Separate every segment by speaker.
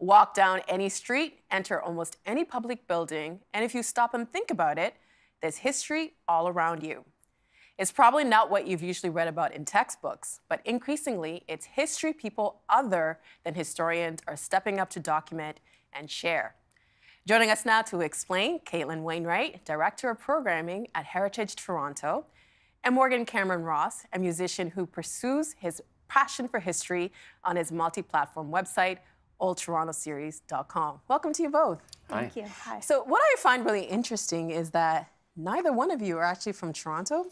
Speaker 1: Walk down any street, enter almost any public building, and if you stop and think about it, there's history all around you. It's probably not what you've usually read about in textbooks, but increasingly, it's history people other than historians are stepping up to document and share. Joining us now to explain, Caitlin Wainwright, Director of Programming at Heritage Toronto, and Morgan Cameron Ross, a musician who pursues his passion for history on his multi-platform website, oldtorontoseries.com. Welcome to you both.
Speaker 2: Thank you. Hi.
Speaker 1: So what I find really interesting is that neither one of you are actually from Toronto.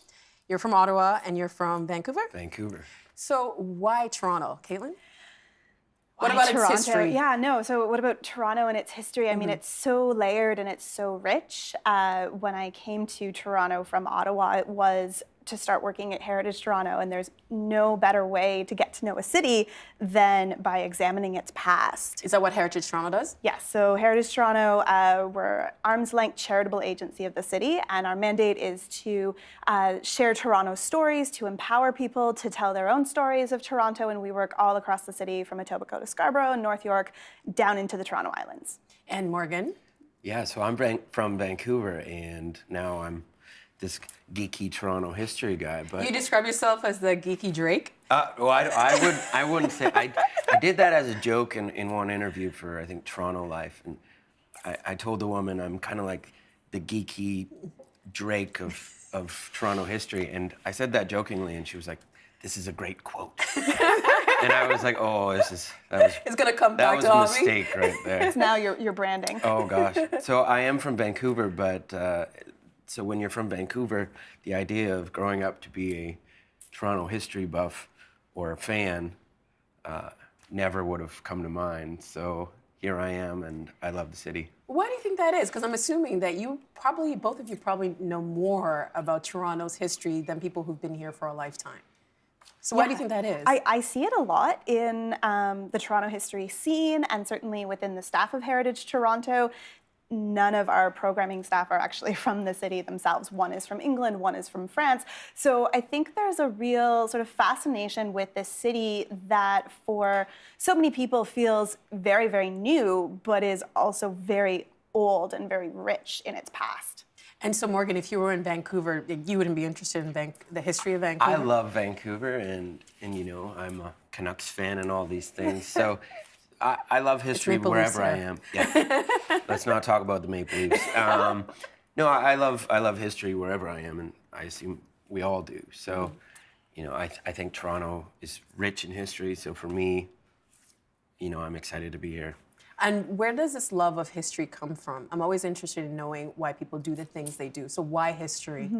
Speaker 1: You're from Ottawa and you're from Vancouver?
Speaker 3: Vancouver.
Speaker 1: So why Toronto, Caitlin?
Speaker 2: What
Speaker 1: about
Speaker 2: Toronto?
Speaker 1: its history?
Speaker 2: Yeah, no. So what about Toronto and its history? I mean, it's so layered and it's so rich. When I came to Toronto from Ottawa, it was to start working at Heritage Toronto, and there's no better way to get to know a city than by examining its past.
Speaker 1: Is that what Heritage Toronto does?
Speaker 2: Yes, so Heritage Toronto, we're arm's-length charitable agency of the city, and our mandate is to share Toronto's stories, to empower people to tell their own stories of Toronto, and we work all across the city from Etobicoke to Scarborough, North York, down into the Toronto Islands.
Speaker 1: And Morgan?
Speaker 3: Yeah, so I'm from Vancouver, and now I'm this geeky Toronto history guy. But
Speaker 1: You describe yourself as the geeky Drake?
Speaker 3: well, I wouldn't say. I did that as a joke in one interview for, I think, Toronto Life, and I told the woman I'm kind of like the geeky Drake of Toronto history, and I said that jokingly, and she was like, "This is a great quote." And I was like, "Oh, it's
Speaker 1: gonna come back to
Speaker 3: That
Speaker 1: haunt
Speaker 3: was a mistake right there."
Speaker 2: It's now your branding.
Speaker 3: Oh gosh. So I am from Vancouver, but so when you're from Vancouver, the idea of growing up to be a Toronto history buff or a fan never would have come to mind. So here I am, and I love the city.
Speaker 1: Why do you think that is? Because I'm assuming that both of you probably know more about Toronto's history than people who've been here for a lifetime. So why do you think that is?
Speaker 2: I see it a lot in the Toronto history scene, and certainly within the staff of Heritage Toronto. None of our programming staff are actually from the city themselves. One is from England, one is from France. So I think there's a real sort of fascination with this city that for so many people feels very, very new, but is also very old and very rich in its past.
Speaker 1: And so, Morgan, if you were in Vancouver, you wouldn't be interested in the history of Vancouver?
Speaker 3: I love Vancouver, and you know, I'm a Canucks fan and all these things. So I love history wherever I am. Yeah. Let's not talk about the Maple Leafs. No, I love history wherever I am, and I assume we all do. So, you know, I think Toronto is rich in history. So for me, you know, I'm excited to be here.
Speaker 1: And where does this love of history come from? I'm always interested in knowing why people do the things they do. So why history?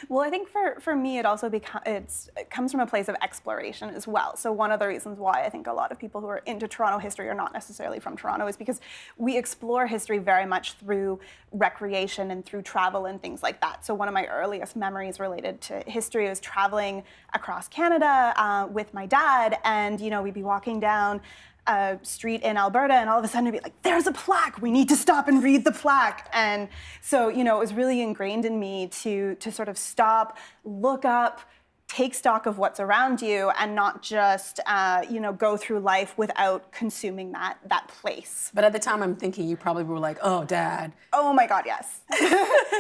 Speaker 2: Well, I think for me, it also it comes from a place of exploration as well. So one of the reasons why I think a lot of people who are into Toronto history are not necessarily from Toronto is because we explore history very much through recreation and through travel and things like that. So one of my earliest memories related to history was traveling across Canada with my dad, and you know, we'd be walking down a street in Alberta, and all of a sudden it'd be like, there's a plaque, we need to stop and read the plaque. And so, you know, it was really ingrained in me to sort of stop, look up, take stock of what's around you, and not just, you know, go through life without consuming that place.
Speaker 1: But at the time, I'm thinking you probably were like, oh, Dad.
Speaker 2: Oh my God, yes.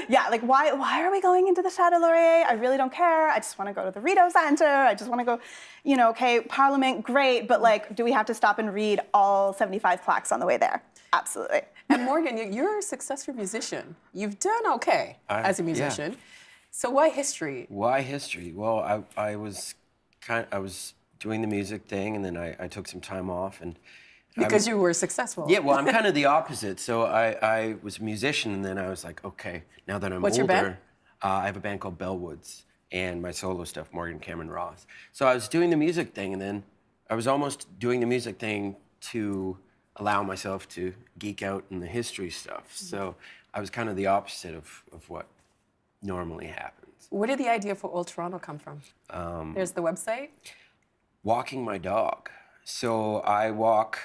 Speaker 2: Yeah, like why are we going into the Chateau Laurier? I really don't care. I just want to go to the Rideau Centre. I just want to go, you know, okay, Parliament, great, but like, do we have to stop and read all 75 plaques on the way there? Absolutely.
Speaker 1: And Morgan, you're a successful musician. You've done okay as a musician. Yeah. So why history?
Speaker 3: Why history? Well, I was doing the music thing, and then I took some time off, and
Speaker 1: because you were successful.
Speaker 3: Yeah, well, I'm kind of the opposite. So I was a musician, and then I was like, okay, now that I'm
Speaker 1: What's
Speaker 3: older,
Speaker 1: your band?
Speaker 3: I have a band called Bellwoods, and my solo stuff, Morgan Cameron Ross. So I was doing the music thing, and then I was almost doing the music thing to allow myself to geek out in the history stuff. So I was kind of the opposite of what normally happens.
Speaker 1: Where did the idea for Old Toronto come from? There's the website?
Speaker 3: Walking my dog. So I walk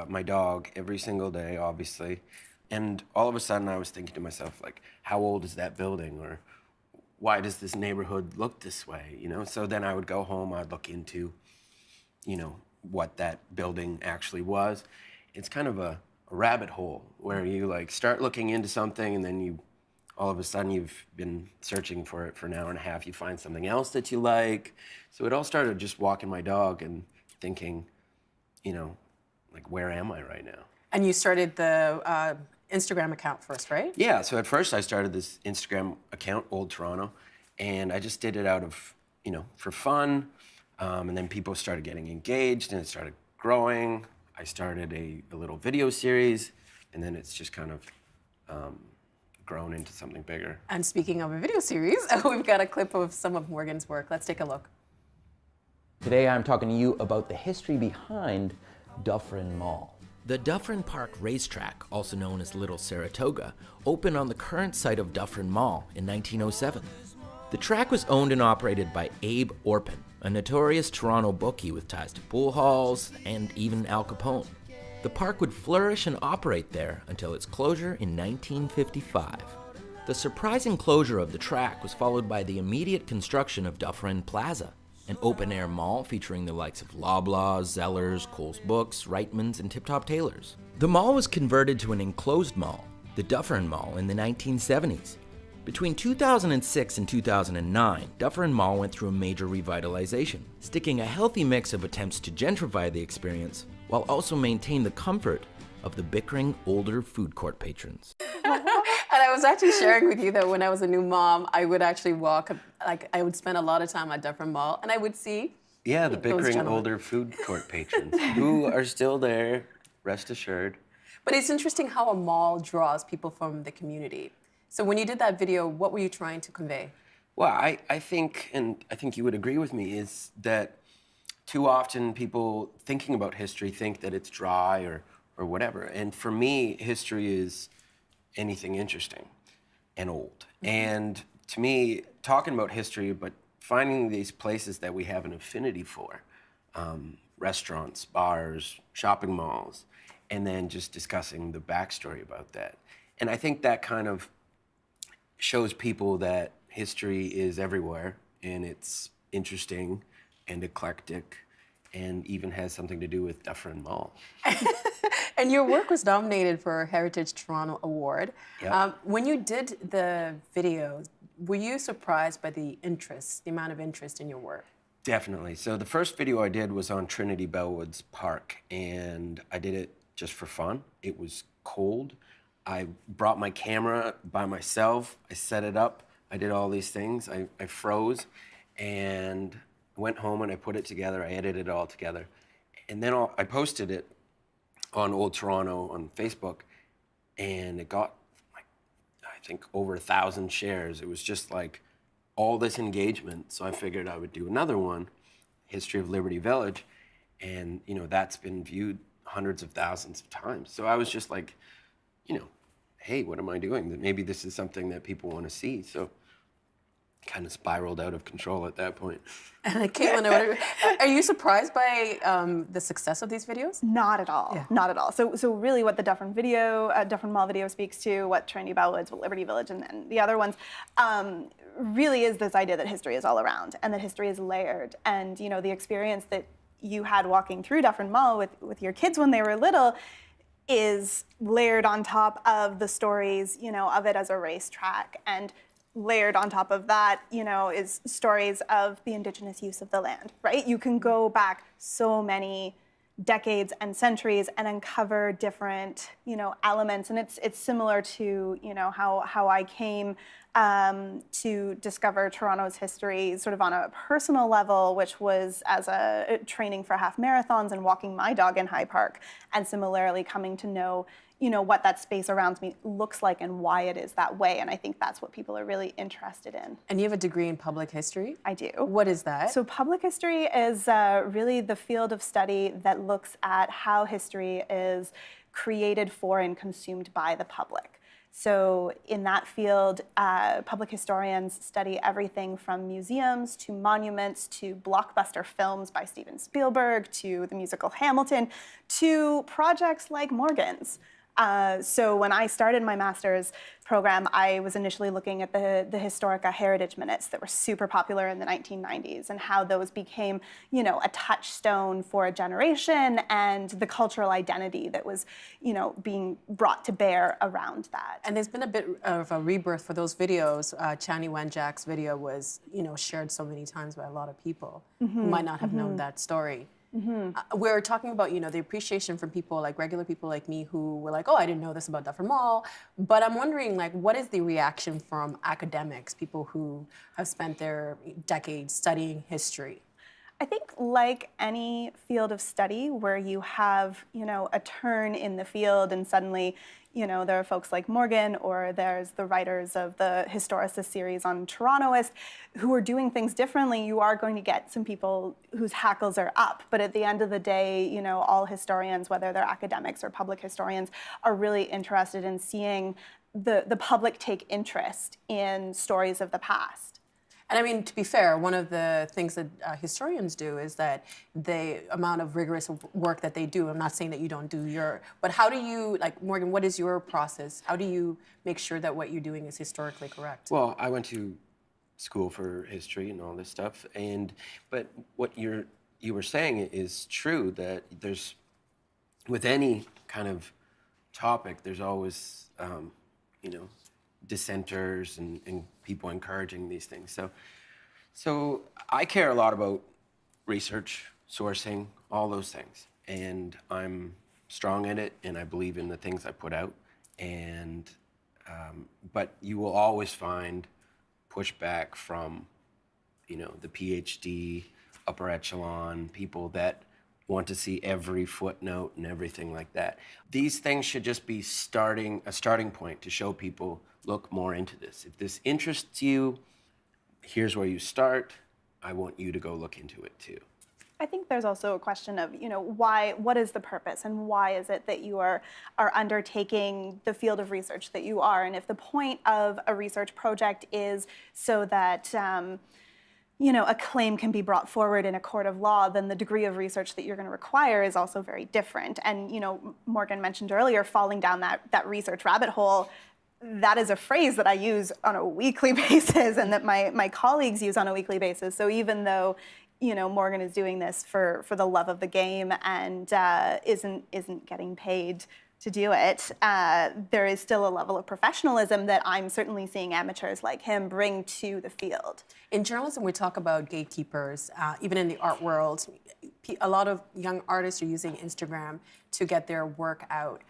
Speaker 3: my dog every single day, obviously. And all of a sudden I was thinking to myself, like, how old is that building? Or why does this neighborhood look this way? You know? So then I would go home, I'd look into, you know, what that building actually was. It's kind of a rabbit hole where you like start looking into something and then all of a sudden you've been searching for it for an hour and a half. You find something else that you like. So it all started just walking my dog and thinking, like, where am I right now?
Speaker 1: And you started the Instagram account first, right?
Speaker 3: Yeah, so at first I started this Instagram account, Old Toronto, and I just did it out of, for fun. And then people started getting engaged and it started growing. I started a little video series, and then it's just kind of grown into something bigger.
Speaker 1: And speaking of a video series, we've got a clip of some of Morgan's work. Let's take a look.
Speaker 4: Today I'm talking to you about the history behind Dufferin Mall.
Speaker 5: The Dufferin Park Racetrack, also known as Little Saratoga, opened on the current site of Dufferin Mall in 1907. The track was owned and operated by Abe Orpin, a notorious Toronto bookie with ties to pool halls and even Al Capone. The park would flourish and operate there until its closure in 1955. The surprising closure of the track was followed by the immediate construction of Dufferin Plaza, an open-air mall featuring the likes of Loblaws, Zellers, Kohl's Books, Reitmans, and Tip Top Tailors. The mall was converted to an enclosed mall, the Dufferin Mall, in the 1970s. Between 2006 and 2009, Dufferin Mall went through a major revitalization, sticking a healthy mix of attempts to gentrify the experience while also maintain the comfort of the bickering older food court patrons.
Speaker 1: And I was actually sharing with you that when I was a new mom, I would actually walk, I would spend a lot of time at Dufferin Mall, and I would see
Speaker 3: Yeah, the
Speaker 1: those
Speaker 3: bickering
Speaker 1: gentlemen.
Speaker 3: older food court patrons who are still there, rest assured.
Speaker 1: But it's interesting how a mall draws people from the community. So when you did that video, what were you trying to convey?
Speaker 3: Well, I think, and I think you would agree with me, is that too often people thinking about history think that it's dry or whatever. And for me, history is anything interesting and old. And to me, talking about history, but finding these places that we have an affinity for, restaurants, bars, shopping malls, and then just discussing the backstory about that. And I think that kind of shows people that history is everywhere and it's interesting and eclectic and even has something to do with Dufferin Mall.
Speaker 1: And your work was nominated for a Heritage Toronto Award.
Speaker 3: Yep.
Speaker 1: When you did the video, were you surprised by the amount of interest in your work?
Speaker 3: Definitely. So the first video I did was on Trinity Bellwoods Park, and I did it just for fun. It was cold. I brought my camera by myself. I set it up. I did all these things. I froze and went home and I put it together. I edited it all together. And then I posted it on Old Toronto on Facebook, and it got, like, I think over 1,000 shares. It was just like all this engagement. So I figured I would do another one, History of Liberty Village. And, that's been viewed hundreds of thousands of times. So I was just like, hey, what am I doing? Maybe this is something that people want to see. So kind of spiraled out of control at that point.
Speaker 1: And Caitlin, are you surprised by the success of these videos?
Speaker 2: Not at all.
Speaker 1: Yeah.
Speaker 2: Not at all. So really, what the Dufferin Mall video speaks to, what Trinity Bellwoods, what Liberty Village, and the other ones, really is this idea that history is all around and that history is layered. And the experience that you had walking through Dufferin Mall with your kids when they were little is layered on top of the stories, of it as a racetrack, and layered on top of that, is stories of the Indigenous use of the land, right? You can go back so many decades and centuries and uncover different, elements, and it's similar to, how I came to discover Toronto's history sort of on a personal level, which was as a training for half marathons and walking my dog in High Park, and similarly coming to know, what that space around me looks like and why it is that way. And I think that's what people are really interested in.
Speaker 1: And you have a degree in public history?
Speaker 2: I do.
Speaker 1: What is that?
Speaker 2: So public history is really the field of study that looks at how history is created for and consumed by the public. So in that field, public historians study everything from museums to monuments to blockbuster films by Steven Spielberg to the musical Hamilton to projects like Morgan's. So when I started my master's program, I was initially looking at the Historica heritage minutes that were super popular in the 1990s and how those became, a touchstone for a generation and the cultural identity that was, being brought to bear around that.
Speaker 1: And there's been a bit of a rebirth for those videos. Chani Wenjack's video was, shared so many times by a lot of people who might not have known that story. We're talking about, the appreciation from people, like regular people like me who were like, oh, I didn't know this about Dufferin Mall. But I'm wondering, what is the reaction from academics, people who have spent their decades studying history?
Speaker 2: I think like any field of study where you have, a turn in the field and suddenly, there are folks like Morgan or there's the writers of the Historicist series on Torontoist who are doing things differently, you are going to get some people whose hackles are up. But at the end of the day, all historians, whether they're academics or public historians, are really interested in seeing the public take interest in stories of the past.
Speaker 1: And I mean, to be fair, one of the things that historians do is that the amount of rigorous work that they do, I'm not saying that you don't do but how do you, Morgan, what is your process? How do you make sure that what you're doing is historically correct?
Speaker 3: Well, I went to school for history and all this stuff, but what you were saying is true, that there's, with any kind of topic, there's always, dissenters and people encouraging these things. So I care a lot about research, sourcing, all those things. And I'm strong in it, and I believe in the things I put out. And but you will always find pushback from, the PhD, upper echelon, people that want to see every footnote and everything like that. These things should just be a starting point to show people, look more into this. If this interests you, here's where you start. I want you to go look into it too.
Speaker 2: I think there's also a question of, what is the purpose and why is it that you are undertaking the field of research that you are? And if the point of a research project is so that a claim can be brought forward in a court of law, then the degree of research that you're going to require is also very different. And, Morgan mentioned earlier, falling down that research rabbit hole, that is a phrase that I use on a weekly basis and that my colleagues use on a weekly basis. So even though, Morgan is doing this for the love of the game and isn't getting paid to do it, there is still a level of professionalism that I'm certainly seeing amateurs like him bring to the field.
Speaker 1: In journalism, we talk about gatekeepers. Even in the art world, a lot of young artists are using Instagram to get their work out.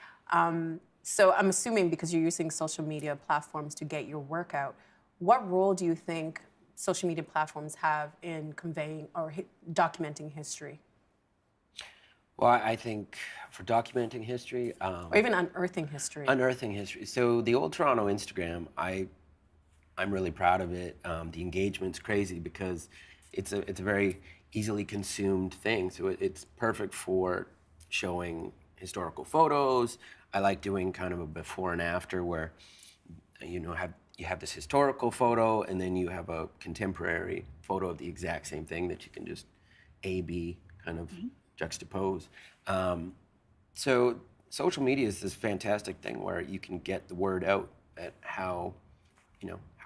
Speaker 1: So I'm assuming because you're using social media platforms to get your work out, what role do you think social media platforms have in conveying or documenting history?
Speaker 3: Well, I think for documenting history...
Speaker 1: or even unearthing history.
Speaker 3: Unearthing history. So the old Toronto Instagram, I'm really proud of it. The engagement's crazy because it's a very easily consumed thing. So it's perfect for showing historical photos. I like doing kind of a before and after where you have this historical photo and then you have a contemporary photo of the exact same thing that you can just A/B kind of juxtapose. So social media is this fantastic thing where you can get the word out at how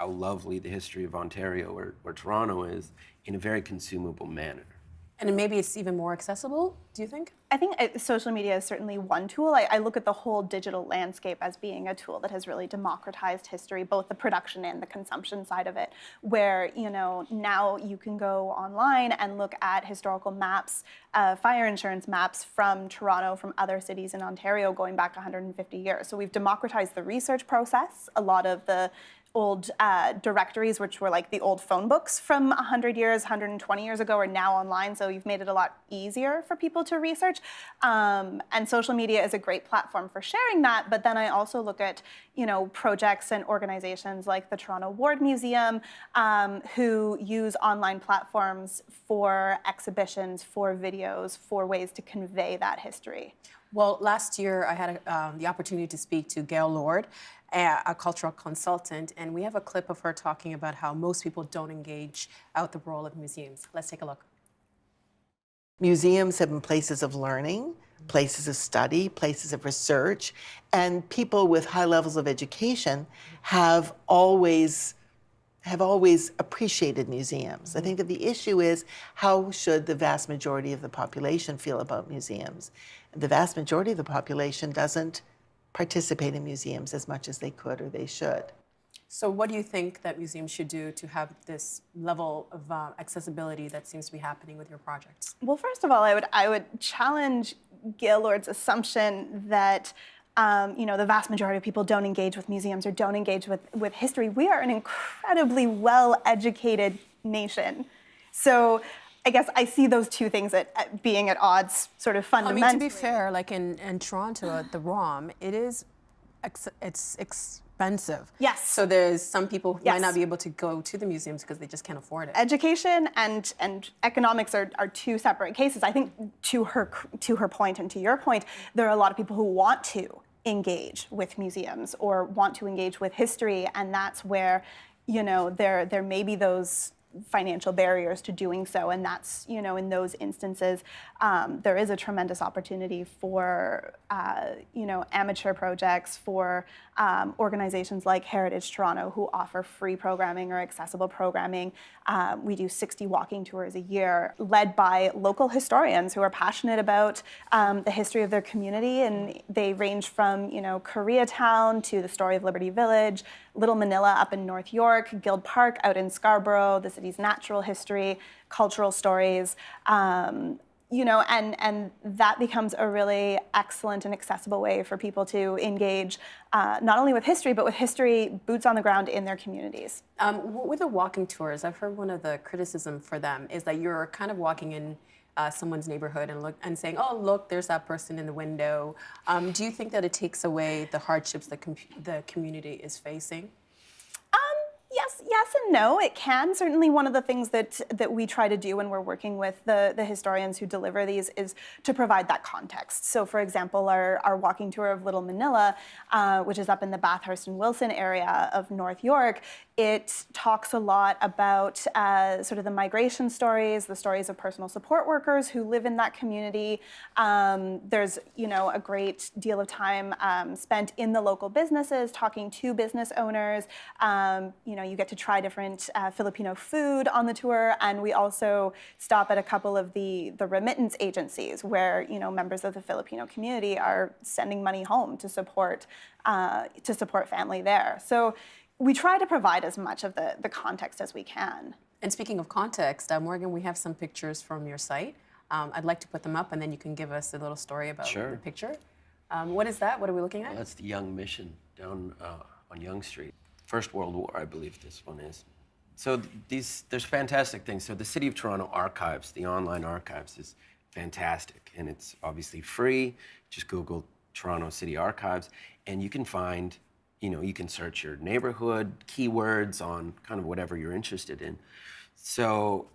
Speaker 3: lovely the history of Ontario or Toronto is in a very consumable manner.
Speaker 1: And maybe it's even more accessible, do you think?
Speaker 2: I think social media is certainly one tool. I look at the whole digital landscape as being a tool that has really democratized history, both the production and the consumption side of it, where now you can go online and look at historical maps, fire insurance maps from Toronto, from other cities in Ontario going back 150 years. So we've democratized the research process. A lot of the old directories, which were like the old phone books from 100 years, 120 years ago, are now online. So you've made it a lot easier for people to research. And social media is a great platform for sharing that. But then I also look at, projects and organizations like the Toronto Ward Museum, who use online platforms for exhibitions, for videos, for ways to convey that history.
Speaker 1: Well, last year I had the opportunity to speak to Gail Lord, a cultural consultant, and we have a clip of her talking about how most people don't engage out the role of museums. Let's take a look.
Speaker 6: Museums have been places of learning, places of study, places of research, and people with high levels of education have always appreciated museums. I think that the issue is, how should the vast majority of the population feel about museums? The vast majority of the population doesn't participate in museums as much as they could or they should.
Speaker 1: So what do you think that museums should do to have this level of accessibility that seems to be happening with your projects?
Speaker 2: Well, first of all, I would challenge Gaylord's assumption that the vast majority of people don't engage with museums or don't engage with history. We are an incredibly well-educated nation. So I guess I see those two things being at odds sort of fundamentally.
Speaker 1: I mean, to be fair, like in Toronto at the ROM, it's expensive.
Speaker 2: Yes.
Speaker 1: So there's some people who might
Speaker 2: Yes.
Speaker 1: not be able to go to the museums because they just can't afford it.
Speaker 2: Education and economics are two separate cases. I think to her point and to your point, there are a lot of people who want to engage with museums or want to engage with history, and that's where, there may be those financial barriers to doing so, and that's, in those instances, there is a tremendous opportunity for, amateur projects, for organizations like Heritage Toronto who offer free programming or accessible programming. We do 60 walking tours a year, led by local historians who are passionate about the history of their community, and they range from, Koreatown to the story of Liberty Village, Little Manila up in North York, Guild Park out in Scarborough, the city's natural history, cultural stories, and that becomes a really excellent and accessible way for people to engage not only with history, but with history boots on the ground in their communities.
Speaker 1: With the walking tours, I've heard one of the criticism for them is that you're kind of walking in someone's neighborhood and saying, oh, look, there's that person in the window. Do you think that it takes away the hardships that the community is facing?
Speaker 2: Yes and no. It can. Certainly one of the things that we try to do when we're working with the historians who deliver these is to provide that context. So for example, our walking tour of Little Manila, which is up in the Bathurst and Wilson area of North York, it talks a lot about sort of the migration stories, the stories of personal support workers who live in that community. There's, a great deal of time spent in the local businesses, talking to business owners. You get to try different Filipino food on the tour, and we also stop at a couple of the remittance agencies where, members of the Filipino community are sending money home to support family there. So we try to provide as much of the context as we can.
Speaker 1: And speaking of context, Morgan, we have some pictures from your site. I'd like to put them up, and then you can give us a little story about the picture. What is that? What are we looking at?
Speaker 3: Well, that's the Young Mission down on Yonge Street. First World War, I believe this one is. So there's fantastic things. So the City of Toronto Archives, the online archives, is fantastic, and it's obviously free. Just Google Toronto City Archives, and you can find, you can search your neighborhood, keywords on kind of whatever you're interested in. So,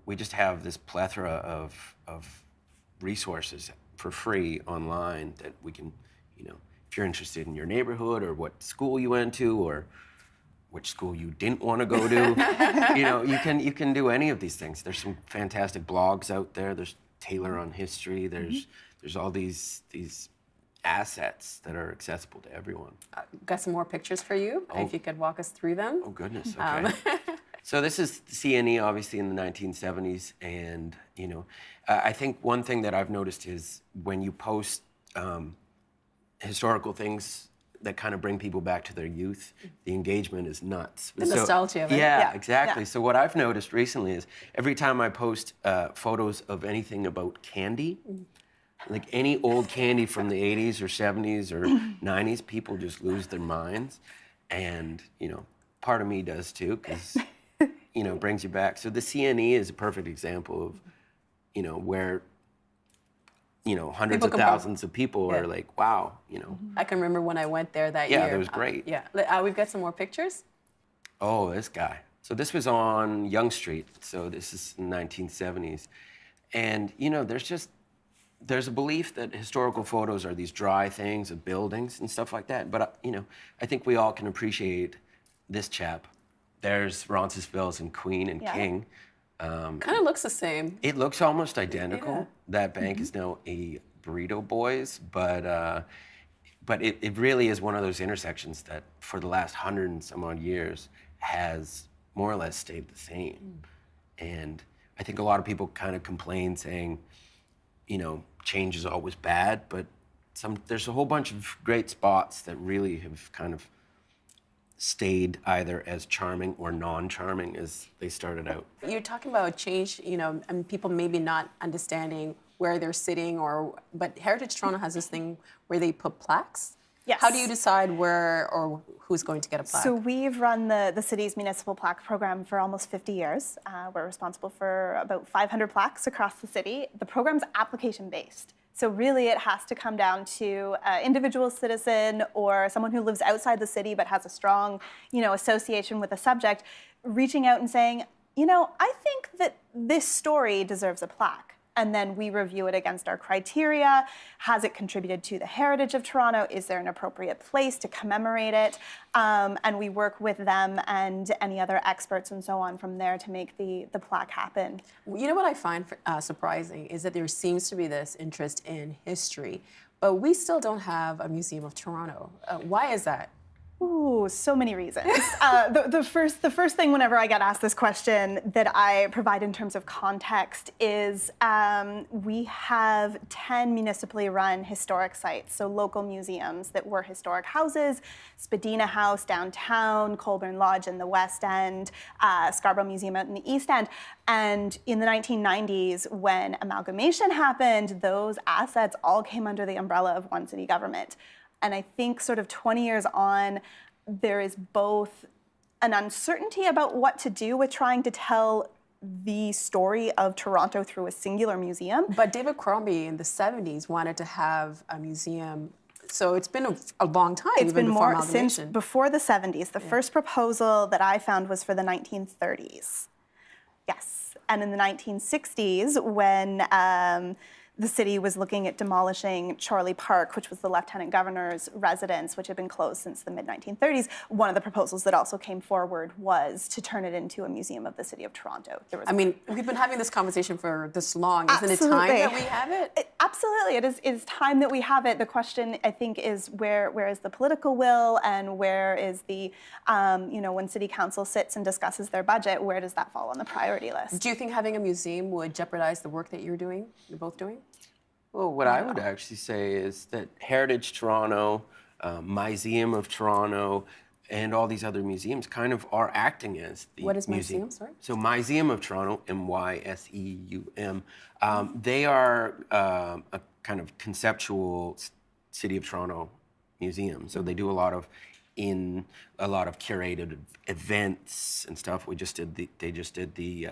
Speaker 3: we just have this plethora of resources for free online that we can, if you're interested in your neighborhood or what school you went to or which school you didn't want to go to, you can do any of these things. There's some fantastic blogs out there. There's Taylor on History. There's all these assets that are accessible to everyone.
Speaker 1: Got some more pictures for you, if you could walk us through them.
Speaker 3: Oh, goodness, okay. So this is CNE, obviously, in the 1970s, and, I think one thing that I've noticed is when you post historical things that kind of bring people back to their youth, the engagement is nuts.
Speaker 1: The nostalgia of it.
Speaker 3: Yeah, exactly.
Speaker 2: Yeah.
Speaker 3: So what I've noticed recently is every time I post photos of anything about candy, like any old candy from the 80s or 70s or 90s, people just lose their minds. And, part of me does too, because, it brings you back. So the CNE is a perfect example of, where, hundreds of thousands of people are like, wow,
Speaker 1: I can remember when I went there that year.
Speaker 3: Yeah, that was great.
Speaker 1: We've got some more pictures.
Speaker 3: Oh, this guy. So this was on Yonge Street. So this is in the 1970s. And, there's a belief that historical photos are these dry things of buildings and stuff like that. But, I think we all can appreciate this chap. There's Roncesvalles and Queen and King.
Speaker 1: Kind of looks the same.
Speaker 3: It looks almost identical.
Speaker 1: Yeah.
Speaker 3: That bank is now a Burrito Boys, but it really is one of those intersections that for the last 100 and some odd years has more or less stayed the same. And I think a lot of people kind of complain saying, you know, change is always bad, but there's a whole bunch of great spots that really have kind of stayed either as charming or non-charming as they started out.
Speaker 1: You're talking about change, you know, and people maybe not understanding where they're sitting, but Heritage Toronto has this thing where they put plaques.
Speaker 2: Yes.
Speaker 1: How do you decide where or who's going to get a plaque?
Speaker 2: So we've run the city's municipal plaque program for almost 50 years. We're responsible for about 500 plaques across the city. The program's application-based. So really it has to come down to an individual citizen or someone who lives outside the city but has a strong, you know, association with the subject, reaching out and saying, you know, I think that this story deserves a plaque. And then we review it against our criteria. Has it contributed to the heritage of Toronto? Is there an appropriate place to commemorate it? And we work with them and any other experts and so on from there to make the plaque happen.
Speaker 1: You know what I find surprising is that there seems to be this interest in history, but we still don't have a Museum of Toronto. Why is that?
Speaker 2: Ooh, so many reasons. The first thing whenever I get asked this question that I provide in terms of context is we have 10 municipally run historic sites, so local museums that were historic houses, Spadina House downtown, Colburn Lodge in the West End, Scarborough Museum out in the East End. And in the 1990s, when amalgamation happened, those assets all came under the umbrella of one city government. And I think sort of 20 years on, there is both an uncertainty about what to do with trying to tell the story of Toronto through a singular museum.
Speaker 1: But David Crombie in the 70s wanted to have a museum. So it's been a long time,
Speaker 2: It's
Speaker 1: even
Speaker 2: been
Speaker 1: before
Speaker 2: more since
Speaker 1: amalgamation.
Speaker 2: before the 70s. The first proposal that I found was for the 1930s. Yes. And in the 1960s, when the city was looking at demolishing Chorley Park, which was the lieutenant governor's residence, which had been closed since the mid-1930s. One of the proposals that also came forward was to turn it into a museum of the city of Toronto.
Speaker 1: I mean, we've been having this conversation for this long. Isn't it time that we have it?
Speaker 2: Absolutely, it is time that we have it. The question, I think, is where is the political will and where is the, you know, when city council sits and discusses their budget, where does that fall on the priority list?
Speaker 1: Do you think having a museum would jeopardize the work that you're both doing?
Speaker 3: Well, what I would actually say is that Heritage Toronto, Museum of Toronto, and all these other museums kind of are acting as the
Speaker 1: What is
Speaker 3: museum.
Speaker 1: Museum, sorry?
Speaker 3: So Museum of Toronto, MYSEUM, they are a kind of conceptual City of Toronto museum. So they do a lot of curated events and stuff. They just did the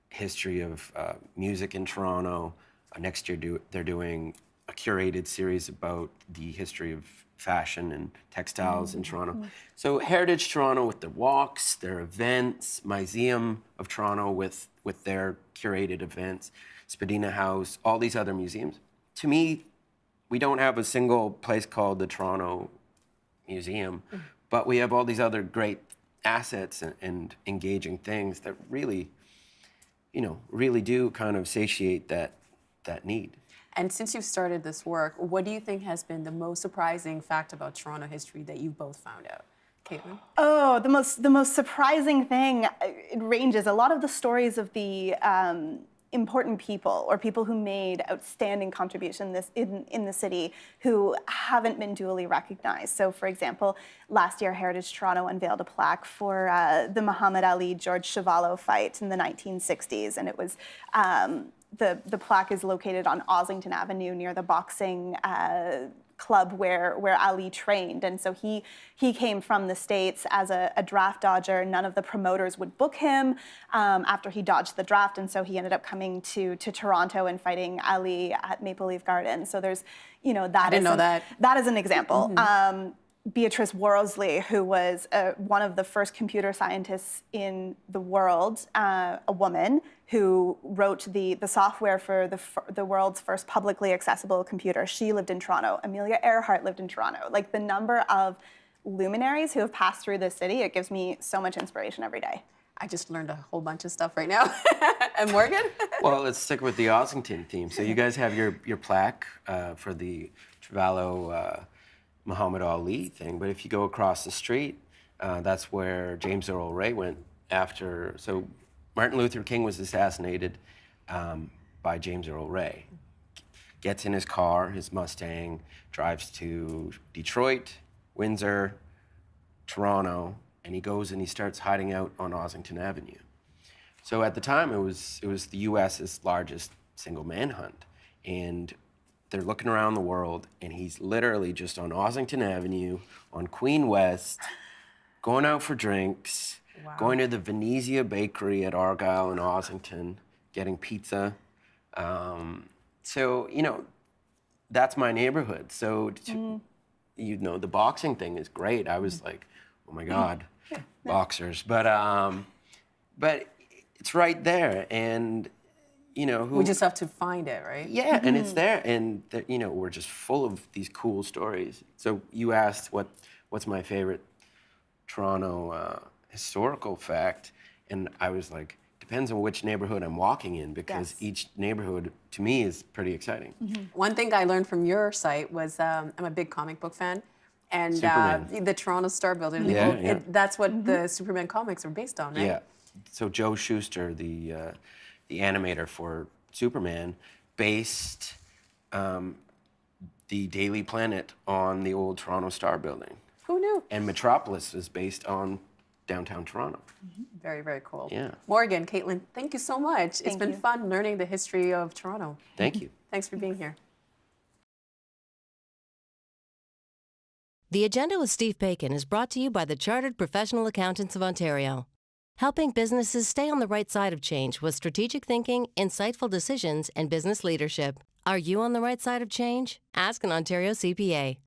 Speaker 3: history of music in Toronto. Next year, they're doing a curated series about the history of fashion and textiles in Toronto. So Heritage Toronto with their walks, their events, Museum of Toronto with their curated events, Spadina House, all these other museums. To me, we don't have a single place called the Toronto Museum, but we have all these other great assets and engaging things that really, you know, really do kind of satiate that need.
Speaker 1: And since you've started this work, what do you think has been the most surprising fact about Toronto history that you've both found out? Caitlin?
Speaker 2: Oh, the most surprising thing, it ranges. A lot of the stories of the important people or people who made outstanding contributions in the city who haven't been duly recognized. So for example, last year Heritage Toronto unveiled a plaque for the Muhammad Ali-George Chuvalo fight in the 1960s, and it was the plaque is located on Ossington Avenue near the boxing club where Ali trained. And so he came from the States as a draft dodger. None of the promoters would book him after he dodged the draft. And so he ended up coming to Toronto and fighting Ali at Maple Leaf Gardens. So there's, you know, that is an example. Mm-hmm. Beatrice Worsley, who was one of the first computer scientists in the world, a woman who wrote the software for the world's first publicly accessible computer. She lived in Toronto. Amelia Earhart lived in Toronto. Like, the number of luminaries who have passed through this city, it gives me so much inspiration every day.
Speaker 1: I just learned a whole bunch of stuff right now. And Morgan?
Speaker 3: Well, let's stick with the Ossington theme. So you guys have your plaque for the Trevallo Muhammad Ali thing, but if you go across the street, that's where James Earl Ray went after. So Martin Luther King was assassinated by James Earl Ray. Gets in his car, his Mustang, drives to Detroit, Windsor, Toronto, and he goes and he starts hiding out on Ossington Avenue. So at the time, it was the U.S.'s largest single manhunt, and they're looking around the world, and he's literally just on Ossington Avenue, on Queen West, going out for drinks, going to the Venezia Bakery at Argyle and Ossington, getting pizza. So, that's my neighborhood. So, the boxing thing is great. I was like, oh my God, boxers. But it's right there, and
Speaker 1: We just have to find it, right?
Speaker 3: Yeah, and it's there, and we're just full of these cool stories. So you asked what's my favorite Toronto historical fact, and I was like, depends on which neighborhood I'm walking in, because each neighborhood to me is pretty exciting.
Speaker 1: One thing I learned from your site was I'm a big comic book fan, and the Toronto Star Building. That's what the Superman comics are based on, right?
Speaker 3: Yeah. So Joe Shuster, the animator for Superman, based the Daily Planet on the old Toronto Star Building.
Speaker 1: Who knew?
Speaker 3: And Metropolis is based on downtown Toronto.
Speaker 1: Very, very cool.
Speaker 3: Yeah.
Speaker 1: Morgan, Caitlin, thank you so much. It's been fun learning the history of Toronto.
Speaker 3: Thank you.
Speaker 1: Thanks for being here.
Speaker 7: The Agenda with Steve Bacon is brought to you by the Chartered Professional Accountants of Ontario, helping businesses stay on the right side of change with strategic thinking, insightful decisions, and business leadership. Are you on the right side of change? Ask an Ontario CPA.